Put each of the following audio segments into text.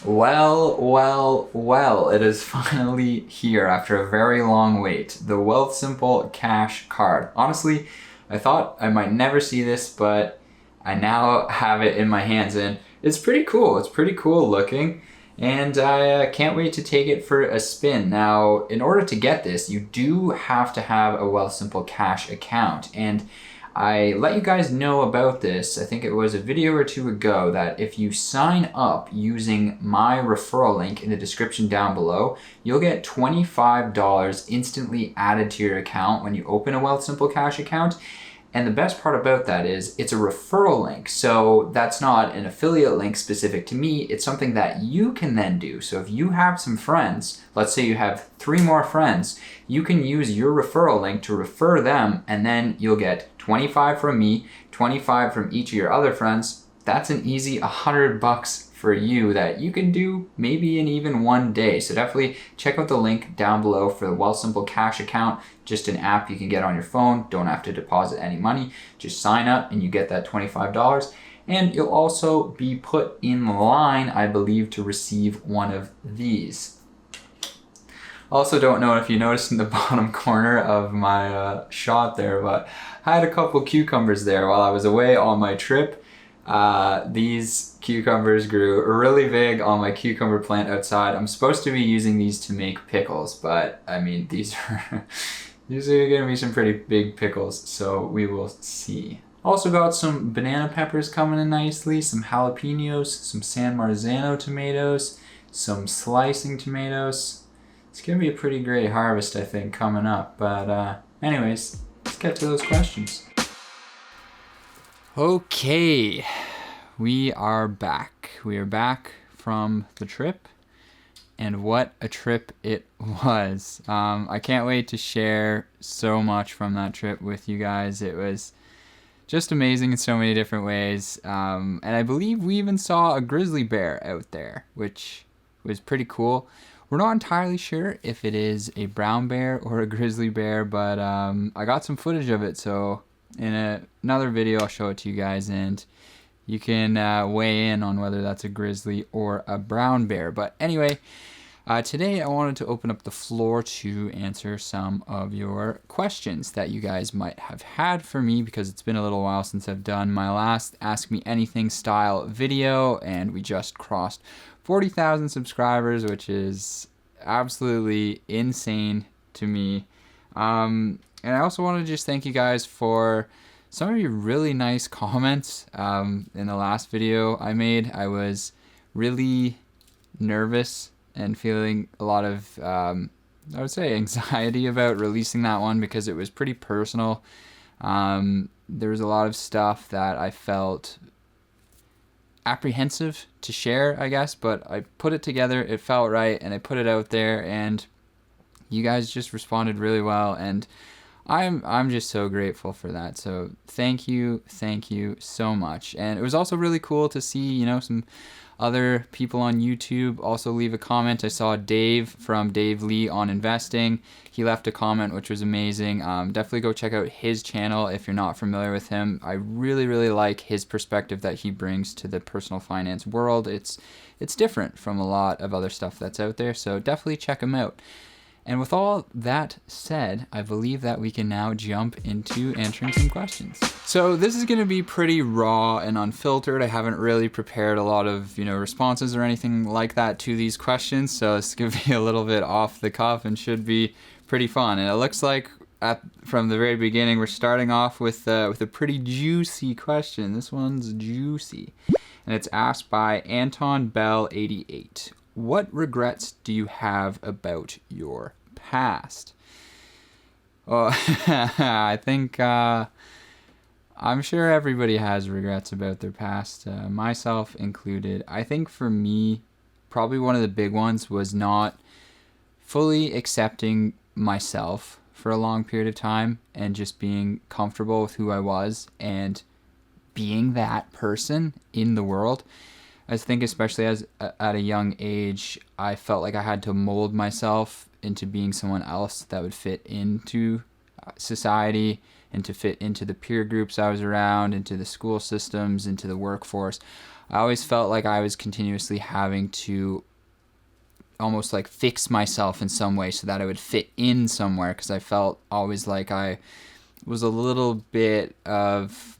Well, it is finally here after a very long wait. The Wealthsimple Cash Card. Honestly, I thought I might never see this, but I now have it in my hands and it's pretty cool. It's pretty cool looking and I can't wait to take it for a spin. Now, in order to get this, you do have to have a Wealthsimple Cash account, and I let you guys know about this, I think it was a video or two ago, that if you sign up using my referral link in the description down below, you'll get $25 instantly added to your account when you open a Wealthsimple Cash account. And the best part about that is it's a referral link. So that's not an affiliate link specific to me. It's something that you can then do. So if you have some friends, let's say you have 3 more friends, you can use your referral link to refer them, and then you'll get 25 from me, 25 from each of your other friends. That's an easy $100 for you that you can do maybe in even one day. So definitely check out the link down below for the Wealthsimple Cash account. Just an app you can get on your phone. Don't have to deposit any money. Just sign up and you get that $25. And you'll also be put in line, I believe, to receive one of these. Also, don't know if you noticed in the bottom corner of my shot there, but I had a couple cucumbers there while I was away on my trip. These cucumbers grew really big on my cucumber plant outside. I'm supposed to be using these to make pickles, but I mean, these are gonna be some pretty big pickles, so we will see. Also got some banana peppers coming in nicely, some jalapenos, some San Marzano tomatoes, some slicing tomatoes. It's gonna be a pretty great harvest, I think, coming up. But anyways, let's get to those questions. Okay, we are back. We are back from the trip, and what a trip it was. I can't wait to share so much from that trip with you guys. It was just amazing in so many different ways, and I believe we even saw a grizzly bear out there, which was pretty cool. We're not entirely sure if it is a brown bear or a grizzly bear, but I got some footage of it, so in another video I'll show it to you guys, and you can weigh in on whether that's a grizzly or a brown bear. But anyway, today I wanted to open up the floor to answer some of your questions that you guys might have had for me, because it's been a little while since I've done my last Ask Me Anything style video, and we just crossed 40,000 subscribers, which is absolutely insane to me. And I also want to just thank you guys for some of your really nice comments. In the last video I made, I was really nervous and feeling a lot of, I would say, anxiety about releasing that one because it was pretty personal. There was a lot of stuff that I felt apprehensive to share, I guess, but I put it together, it felt right, and I put it out there, and you guys just responded really well, and I'm just so grateful for that. So thank you so much. And it was also really cool to see, some other people on YouTube also leave a comment. I saw Dave from Dave Lee on Investing. He left a comment, which was amazing. Definitely go check out his channel if you're not familiar with him. I really like his perspective that he brings to the personal finance world. It's different from a lot of other stuff that's out there, so definitely check him out. And with all that said, I believe that we can now jump into answering some questions. So this is going to be pretty raw and unfiltered. I haven't really prepared a lot of, responses or anything like that to these questions. So it's going to be a little bit off the cuff and should be pretty fun. And it looks like from the very beginning, we're starting off with a pretty juicy question. This one's juicy. And it's asked by Anton Bell 88. What regrets do you have about your past? Well, I think I'm sure everybody has regrets about their past, myself included. I think for me, probably one of the big ones was not fully accepting myself for a long period of time and just being comfortable with who I was and being that person in the world. I think especially at a young age, I felt like I had to mold myself into being someone else that would fit into society and to fit into the peer groups I was around, into the school systems, into the workforce. I always felt like I was continuously having to almost like fix myself in some way so that I would fit in somewhere, because I felt always like I was a little bit of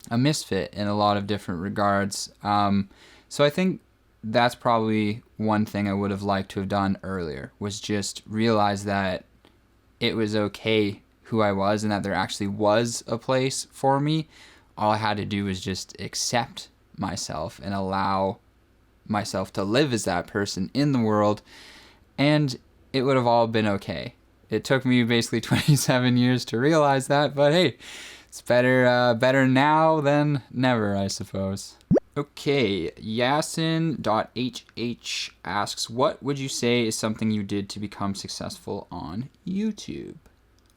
a misfit in a lot of different regards. So I think that's probably one thing I would have liked to have done earlier, was just realize that it was okay who I was and that there actually was a place for me. All I had to do was just accept myself and allow myself to live as that person in the world, and it would have all been okay. It took me basically 27 years to realize that, but hey, it's better now than never, I suppose. Okay, Yasin.hh asks, what would you say is something you did to become successful on YouTube?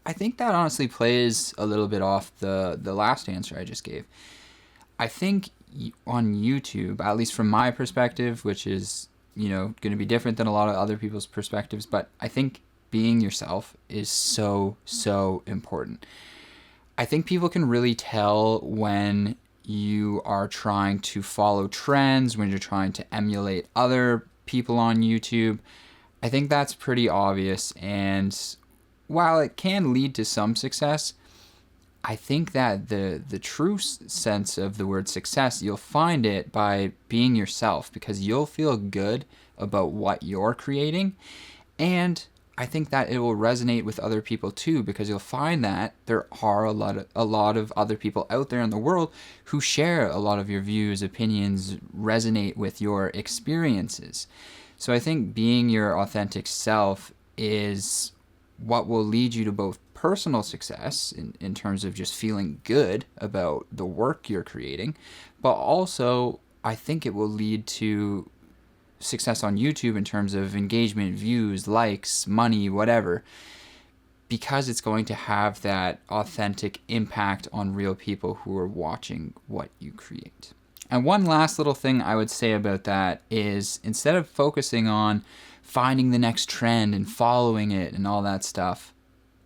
I think that honestly plays a little bit off the last answer I just gave. I think on YouTube, at least from my perspective, which is, going to be different than a lot of other people's perspectives, but I think being yourself is so, so important. I think people can really tell when you are trying to follow trends, when you're trying to emulate other people on YouTube. I think that's pretty obvious, and while it can lead to some success, I think that the true sense of the word success, you'll find it by being yourself, because you'll feel good about what you're creating, and I think that it will resonate with other people too, because you'll find that there are a lot of other people out there in the world who share a lot of your views, opinions, resonate with your experiences. So I think being your authentic self is what will lead you to both personal success in terms of just feeling good about the work you're creating, but also I think it will lead to success on YouTube in terms of engagement, views, likes, money, whatever, because it's going to have that authentic impact on real people who are watching what you create. And one last little thing I would say about that is, instead of focusing on finding the next trend and following it and all that stuff,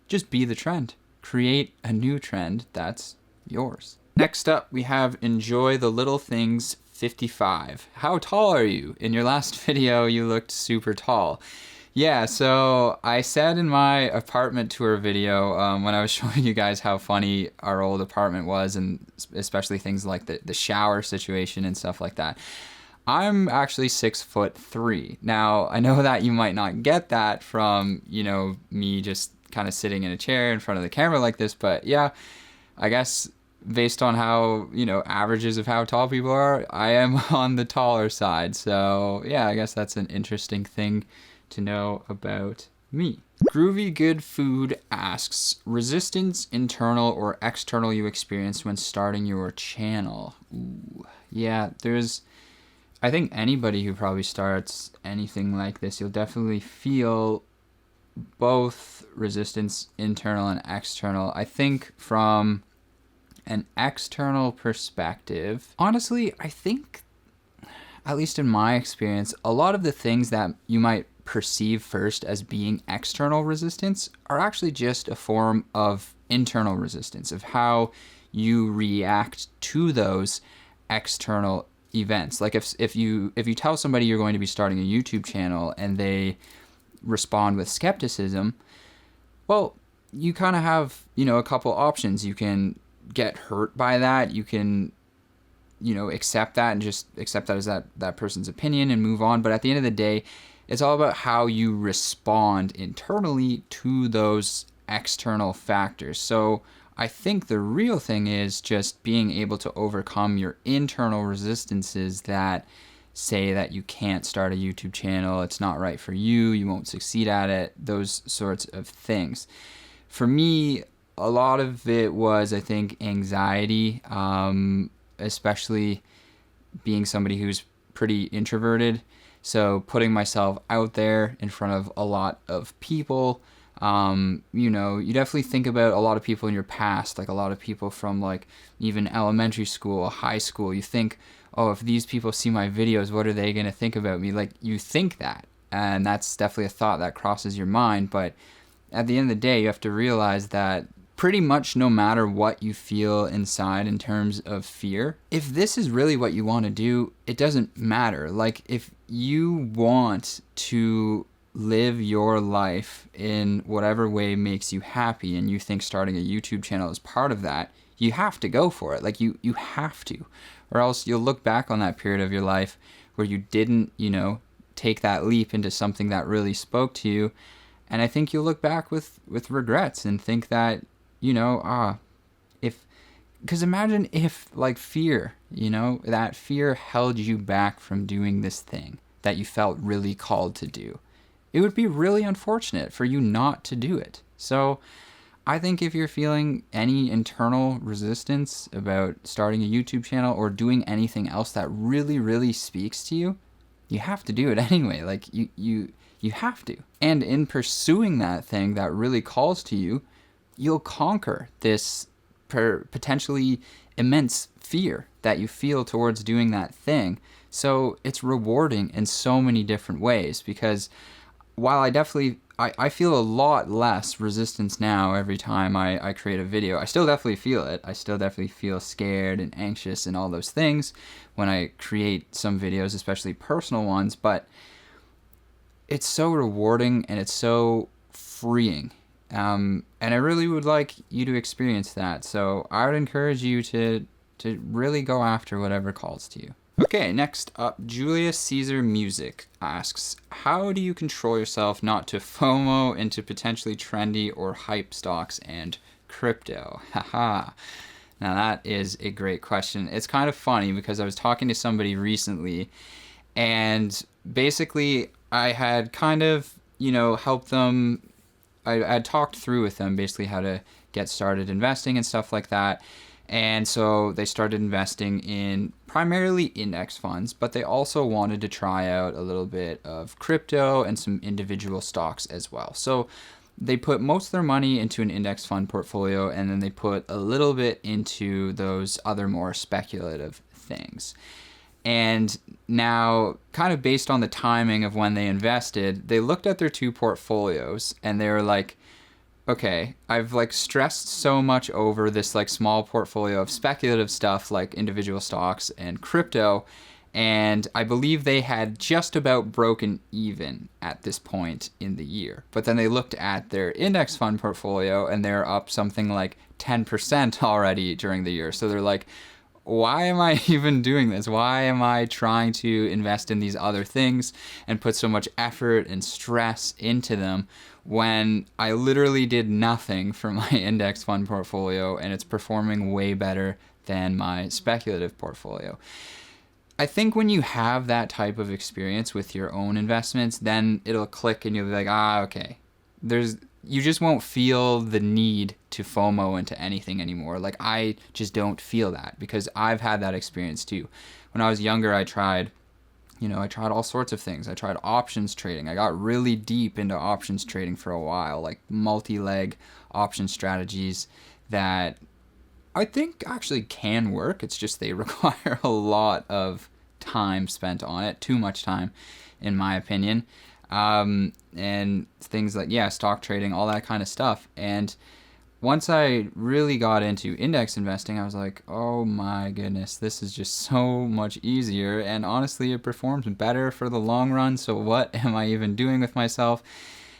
just be the trend. Create a new trend that's yours. Next up, we have Enjoy the Little Things 55. How tall are you? In your last video, you looked super tall. Yeah, so I said in my apartment tour video, when I was showing you guys how funny our old apartment was, and especially things like the shower situation and stuff like that, I'm actually 6'3". Now, I know that you might not get that from, me just kind of sitting in a chair in front of the camera like this, but yeah, I guess based on how, averages of how tall people are, I am on the taller side. So yeah, I guess that's an interesting thing to know about me. Groovy Good Food asks, resistance, internal or external, you experienced when starting your channel? Ooh, yeah, I think anybody who probably starts anything like this, you'll definitely feel both resistance, internal and external. I think from an external perspective, honestly, I think, at least in my experience, a lot of the things that you might perceive first as being external resistance are actually just a form of internal resistance, of how you react to those external events. Like if you tell somebody you're going to be starting a YouTube channel and they respond with skepticism, well, you kind of have, a couple options. You can get hurt by that. You can, accept that and just accept that as that person's opinion and move on. But at the end of the day, it's all about how you respond internally to those external factors. So I think the real thing is just being able to overcome your internal resistances that say that you can't start a YouTube channel, it's not right for you, you won't succeed at it, those sorts of things. For me, a lot of it was, I think, anxiety, especially being somebody who's pretty introverted. So putting myself out there in front of a lot of people, you definitely think about a lot of people in your past, like a lot of people from like even elementary school, high school. You think, oh, if these people see my videos, what are they going to think about me? Like, you think that, and that's definitely a thought that crosses your mind. But at the end of the day, you have to realize that pretty much no matter what you feel inside in terms of fear, if this is really what you want to do, it doesn't matter. Like, if you want to live your life in whatever way makes you happy and you think starting a YouTube channel is part of that, you have to go for it. Like, you have to, or else you'll look back on that period of your life where you didn't, take that leap into something that really spoke to you. And I think you'll look back with regrets and think that, because imagine if, like, fear, that fear held you back from doing this thing that you felt really called to do. It would be really unfortunate for you not to do it. So I think if you're feeling any internal resistance about starting a YouTube channel or doing anything else that really, really speaks to you, you have to do it anyway. Like, you have to. And in pursuing that thing that really calls to you, you'll conquer this potentially immense fear that you feel towards doing that thing. So it's rewarding in so many different ways, because while I feel a lot less resistance now every time I create a video. I still definitely feel it. I still definitely feel scared and anxious and all those things when I create some videos, especially personal ones, but it's so rewarding and it's so freeing. And I really would like you to experience that. So I would encourage you to really go after whatever calls to you. Okay, next up, Julius Caesar Music asks, how do you control yourself not to FOMO into potentially trendy or hype stocks and crypto? Haha. Now that is a great question. It's kind of funny because I was talking to somebody recently, and basically I had kind of, helped them. I had talked through with them basically how to get started investing and stuff like that. And so they started investing in primarily index funds, but they also wanted to try out a little bit of crypto and some individual stocks as well. So they put most of their money into an index fund portfolio, and then they put a little bit into those other more speculative things. And now, kind of based on the timing of when they invested, they looked at their two portfolios and they were like, okay, I've stressed so much over this small portfolio of speculative stuff like individual stocks and crypto, and I believe they had just about broken even at this point in the year. But then they looked at their index fund portfolio and they're up something like 10% already during the year. So they're like, why am I even doing this? Why am I trying to invest in these other things and put so much effort and stress into them when I literally did nothing for my index fund portfolio and it's performing way better than my speculative portfolio? I think when you have that type of experience with your own investments, then it'll click and you'll be like, okay, you just won't feel the need to FOMO into anything anymore. Like, I just don't feel that because I've had that experience too. When I was younger, I tried all sorts of things. I tried options trading. I got really deep into options trading for a while, like multi-leg option strategies that I think actually can work. It's just they require a lot of time spent on it, too much time, in my opinion. And things like, stock trading, all that kind of stuff. And once I really got into index investing, I was like, oh my goodness, this is just so much easier. And honestly, it performs better for the long run. So what am I even doing with myself?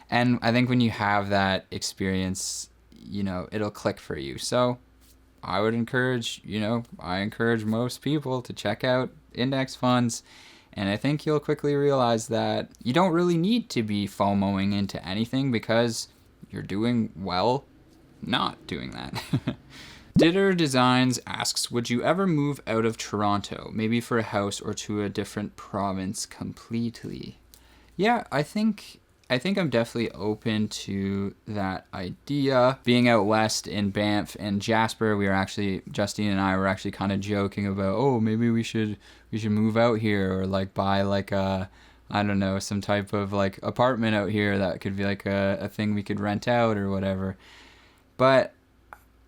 And I think when you have that experience, it'll click for you. So I would encourage, I encourage most people to check out index funds. And I think you'll quickly realize that you don't really need to be FOMOing into anything because you're doing well not doing that. Ditter Designs asks, would you ever move out of Toronto, maybe for a house or to a different province completely? Yeah, I think I'm definitely open to that idea. Being out west in Banff and Jasper, Justine and I were actually kind of joking about, maybe we should move out here or buy I don't know, some type of apartment out here that could be a thing we could rent out or whatever. But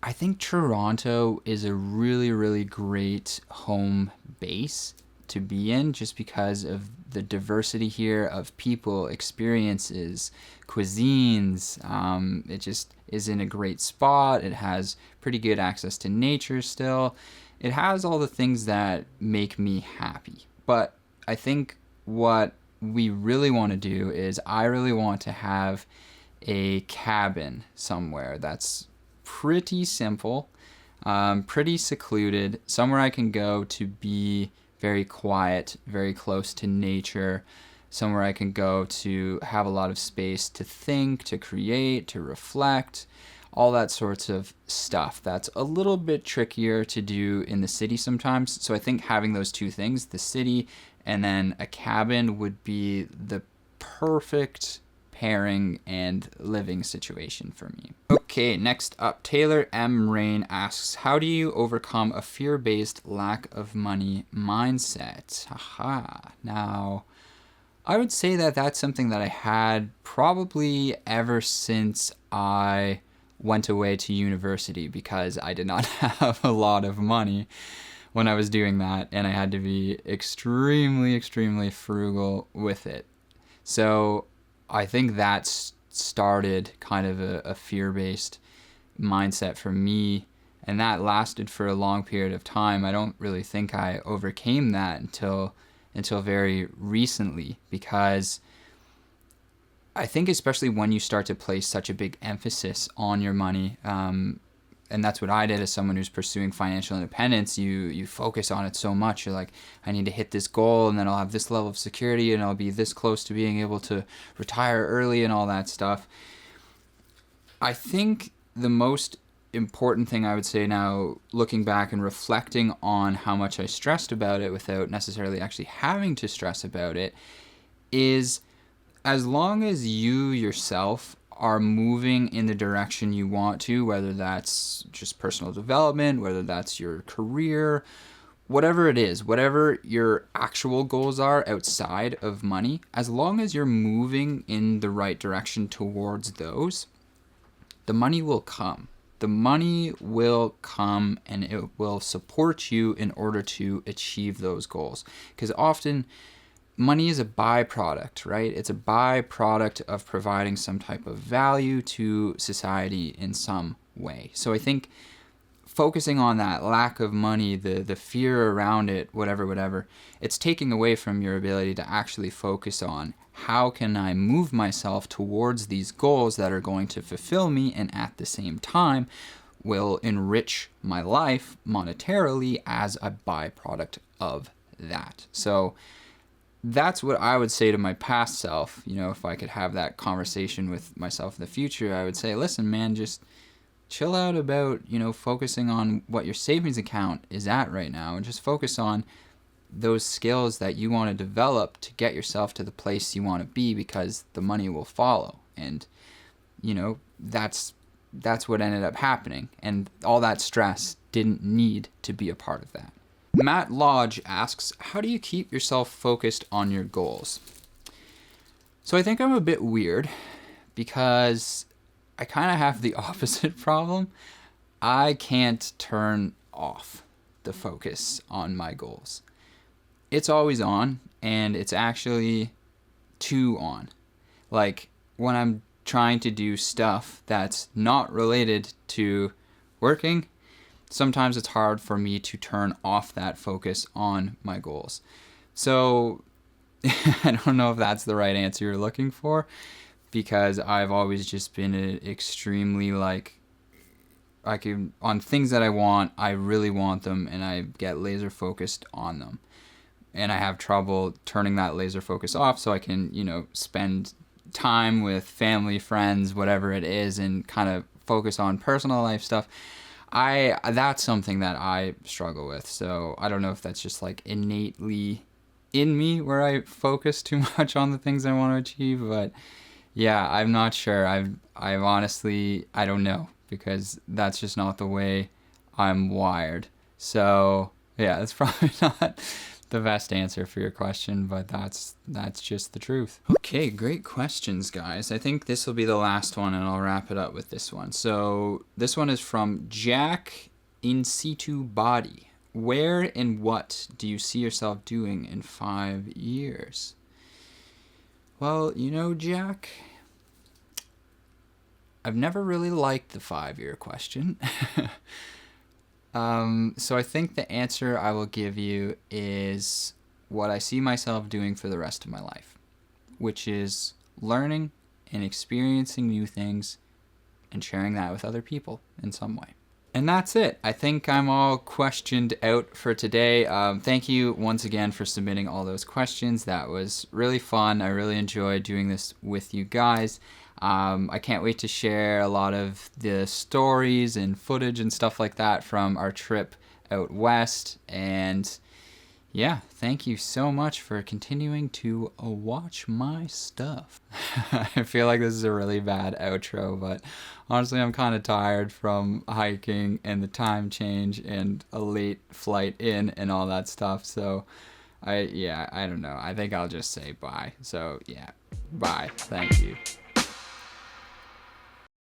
I think Toronto is a really, really great home base. to be in, just because of the diversity here of people, experiences, cuisines. It just is in a great spot. It has pretty good access to nature still. It has all the things that make me happy. But I think what we really want to do is I really want to have a cabin somewhere that's pretty simple, pretty secluded, somewhere I can go to be very quiet, very close to nature, somewhere I can go to have a lot of space to think, to create, to reflect, all that sorts of stuff. That's a little bit trickier to do in the city sometimes. So I think having those two things, the city and then a cabin, would be the perfect pairing and living situation for me. Okay, next up, Taylor M. Rain asks, how do you overcome a fear-based lack of money mindset? Haha. Now, I would say that that's something that I had probably ever since I went away to university, because I did not have a lot of money when I was doing that, and I had to be extremely, extremely frugal with it. So I think that started kind of a fear-based mindset for me, and that lasted for a long period of time. I don't really think I overcame that until very recently, because I think especially when you start to place such a big emphasis on your money, and that's what I did as someone who's pursuing financial independence, you focus on it so much. You're like, I need to hit this goal, and then I'll have this level of security, and I'll be this close to being able to retire early and all that stuff. I think the most important thing I would say now, looking back and reflecting on how much I stressed about it without necessarily actually having to stress about it, is as long as you yourself are moving in the direction you want to, whether that's just personal development, whether that's your career, whatever it is, whatever your actual goals are outside of money, as long as you're moving in the right direction towards those, the money will come. The money will come, and it will support you in order to achieve those goals. Because often money is a byproduct, right? It's a byproduct of providing some type of value to society in some way. So I think focusing on that lack of money, the fear around it, whatever, it's taking away from your ability to actually focus on how can I move myself towards these goals that are going to fulfill me and at the same time will enrich my life monetarily as a byproduct of that. So that's what I would say to my past self. You know, if I could have that conversation with myself in the future, I would say, listen, man, just chill out about, focusing on what your savings account is at right now, and just focus on those skills that you want to develop to get yourself to the place you want to be, because the money will follow. And, that's what ended up happening. And all that stress didn't need to be a part of that. Matt Lodge asks, how do you keep yourself focused on your goals? So I think I'm a bit weird, because I kind of have the opposite problem. I can't turn off the focus on my goals. It's always on, and it's actually too on. Like when I'm trying to do stuff that's not related to working, sometimes it's hard for me to turn off that focus on my goals. So I don't know if that's the right answer you're looking for, because I've always just been extremely on things that I want, I really want them, and I get laser focused on them. And I have trouble turning that laser focus off so I can, spend time with family, friends, whatever it is, and kind of focus on personal life stuff. That's something that I struggle with. So I don't know if that's just innately in me, where I focus too much on the things I want to achieve, but yeah, I'm not sure. I've honestly, I don't know, because that's just not the way I'm wired. So yeah, that's probably not the best answer for your question, but that's just the truth. Okay, great questions, guys. I think this will be the last one, and I'll wrap it up with this one. So this one is from Jack In Situ Body. where and what do you see yourself doing in 5 years? Well, you know, Jack, I've never really liked the 5-year question. So I think the answer I will give you is what I see myself doing for the rest of my life, which is learning and experiencing new things and sharing that with other people in some way. And that's it. I think I'm all questioned out for today. Thank you once again for submitting all those questions. That was really fun. I really enjoyed doing this with you guys. I can't wait to share a lot of the stories and footage and stuff like that from our trip out west. And yeah, thank you so much for continuing to watch my stuff. I feel like this is a really bad outro, but honestly, I'm kind of tired from hiking and the time change and a late flight in and all that stuff. So I don't know. I think I'll just say bye. So yeah, bye. Thank you.